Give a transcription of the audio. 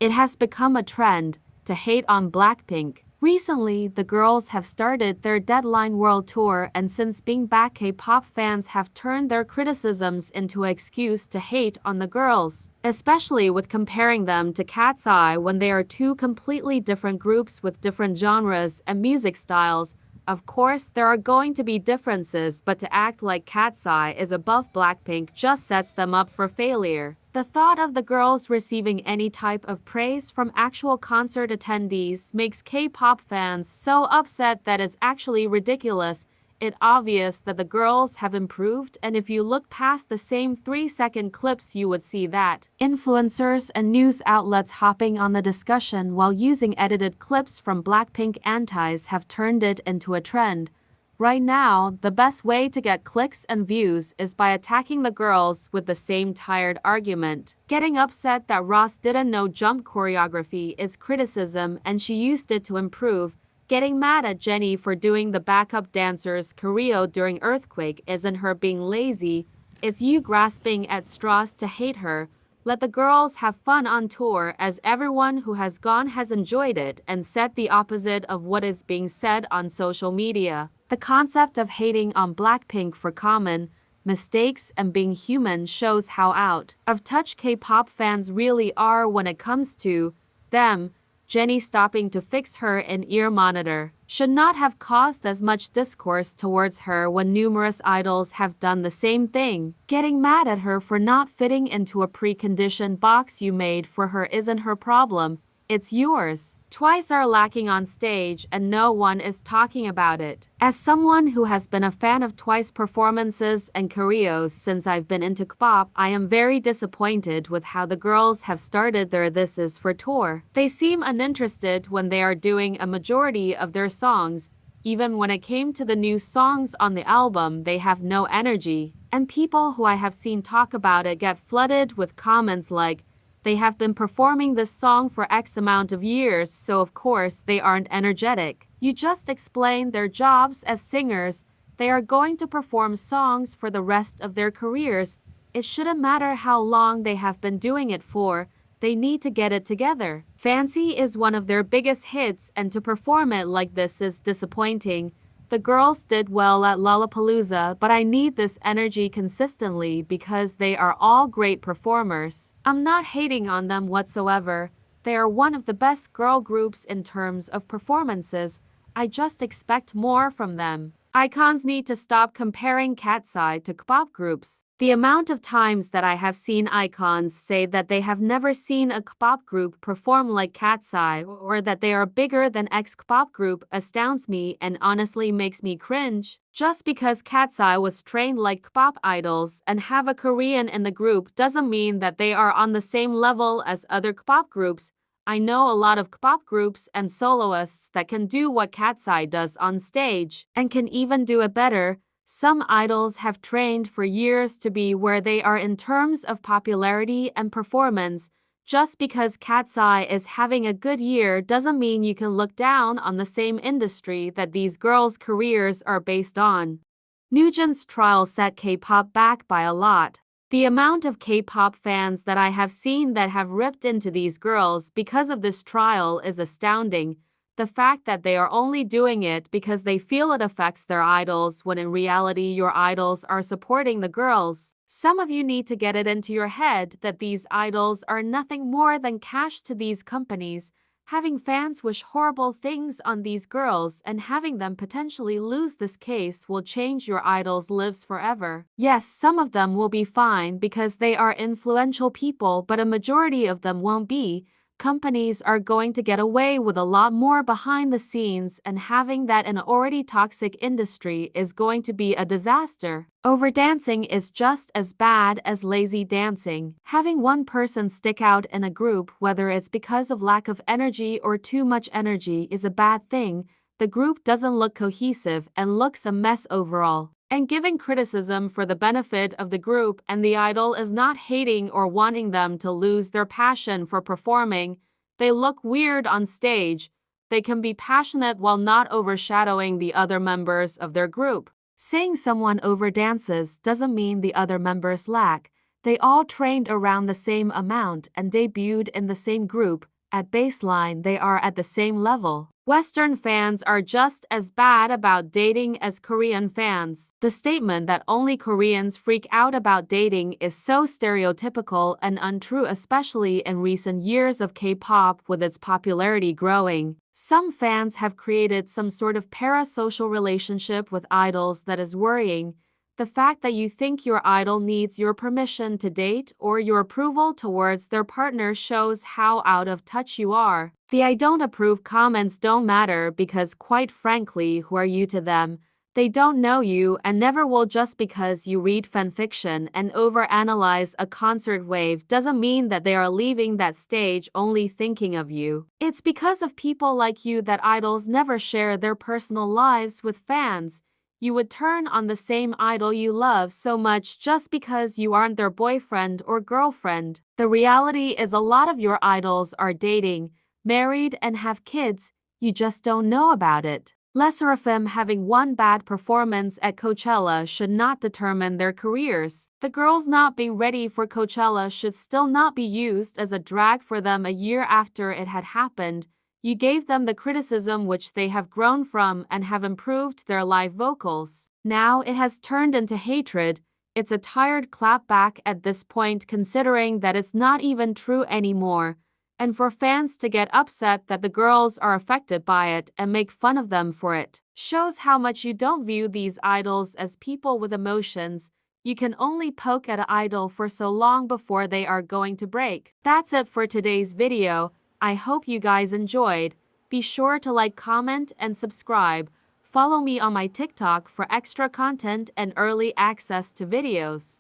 It has become a trend to hate on Blackpink. Recently, the girls have started their Deadline World Tour, and since being back, K-pop fans have turned their criticisms into an excuse to hate on the girls, especially with comparing them to Cat's Eye when they are two completely different groups with different genres and music styles. Of course, there are going to be differences, but to act like Cat's Eye is above Blackpink just sets them up for failure. The thought of the girls receiving any type of praise from actual concert attendees makes K-pop fans so upset that it's actually ridiculous. It's obvious that the girls have improved, and if you look past the same 3-second clips, you would see that influencers and news outlets hopping on the discussion while using edited clips from Blackpink antis have turned it into a trend. Right now, the best way to get clicks and views is by attacking the girls with the same tired argument. Getting upset that Ross didn't know jump choreography is criticism and she used it to improve. Getting mad at Jennie for doing the backup dancer's choreo during Earthquake isn't her being lazy, it's you grasping at straws to hate her. Let the girls have fun on tour, as everyone who has gone has enjoyed it and said the opposite of what is being said on social media. The concept of hating on Blackpink for common mistakes and being human shows how out of touch K-pop fans really are when it comes to them. Jennie stopping to fix her in-ear monitor should not have caused as much discourse towards her when numerous idols have done the same thing. Getting mad at her for not fitting into a preconditioned box you made for her isn't her problem, it's yours. Twice are lacking on stage and no one is talking about it. As someone who has been a fan of Twice performances and choreos since I've been into kpop, I am very disappointed with how the girls have started their This Is For tour. They seem uninterested when they are doing a majority of their songs. Even when it came to the new songs on the album, they have no energy. And people who I have seen talk about it get flooded with comments like, they have been performing this song for X amount of years, so of course they aren't energetic. You just explained their jobs as singers. They are going to perform songs for the rest of their careers. It shouldn't matter how long they have been doing it for. They need to get it together. Fancy is one of their biggest hits, and to perform it like this is disappointing. The girls did well at Lollapalooza, but I need this energy consistently because they are all great performers. I'm not hating on them whatsoever. They are one of the best girl groups in terms of performances. I just expect more from them. Icons need to stop comparing Cat's Eye to kpop groups. The amount of times that I have seen icons say that they have never seen a kpop group perform like Cat's Eye or that they are bigger than X kpop group astounds me and honestly makes me cringe. Just because Cat's Eye was trained like kpop idols and have a Korean in the group doesn't mean that they are on the same level as other kpop groups. I know a lot of kpop groups and soloists that can do what Cat's Eye does on stage and can even do it better. Some idols have trained for years to be where they are in terms of popularity and performance. Just because Cat's Eye is having a good year doesn't mean you can look down on the same industry that these girls' careers are based on. Nugent's trial set K-pop back by a lot. The amount of K-pop fans that I have seen that have ripped into these girls because of this trial is astounding. The fact that they are only doing it because they feel it affects their idols when in reality your idols are supporting the girls. Some of you need to get it into your head that these idols are nothing more than cash to these companies. Having fans wish horrible things on these girls and having them potentially lose this case will change your idols' lives forever. Yes, some of them will be fine because they are influential people, but a majority of them won't be. Companies are going to get away with a lot more behind the scenes, and having that in an already toxic industry is going to be a disaster. Overdancing is just as bad as lazy dancing. Having one person stick out in a group, whether it's because of lack of energy or too much energy, is a bad thing. The group doesn't look cohesive and looks a mess overall. And giving criticism for the benefit of the group and the idol is not hating or wanting them to lose their passion for performing. They look weird on stage. They can be passionate while not overshadowing the other members of their group. Saying someone overdances doesn't mean the other members lack. They all trained around the same amount and debuted in the same group. At baseline, they are at the same level. Western fans are just as bad about dating as Korean fans. The statement that only Koreans freak out about dating is so stereotypical and untrue, especially in recent years of K-pop with its popularity growing. Some fans have created some sort of parasocial relationship with idols that is worrying. The fact that you think your idol needs your permission to date or your approval towards their partner shows how out of touch you are. The "I don't approve" comments don't matter because, quite frankly, who are you to them? They don't know you and never will. Just because you read fanfiction and overanalyze a concert wave doesn't mean that they are leaving that stage only thinking of you. It's because of people like you that idols never share their personal lives with fans. You would turn on the same idol you love so much just because you aren't their boyfriend or girlfriend. The reality is a lot of your idols are dating, married, and have kids. You just don't know about it. LE SSERAFIM having one bad performance at Coachella should not determine their careers. The girls not being ready for Coachella should still not be used as a drag for them a year after it had happened. You gave them the criticism which they have grown from and have improved their live vocals. Now it has turned into hatred. It's a tired clapback at this point, considering that it's not even true anymore. And for fans to get upset that the girls are affected by it and make fun of them for it shows how much you don't view these idols as people with emotions. You can only poke at an idol for so long before they are going to break. That's it for today's video. I hope you guys enjoyed. Be sure to like, comment, and subscribe. Follow me on my TikTok for extra content and early access to videos.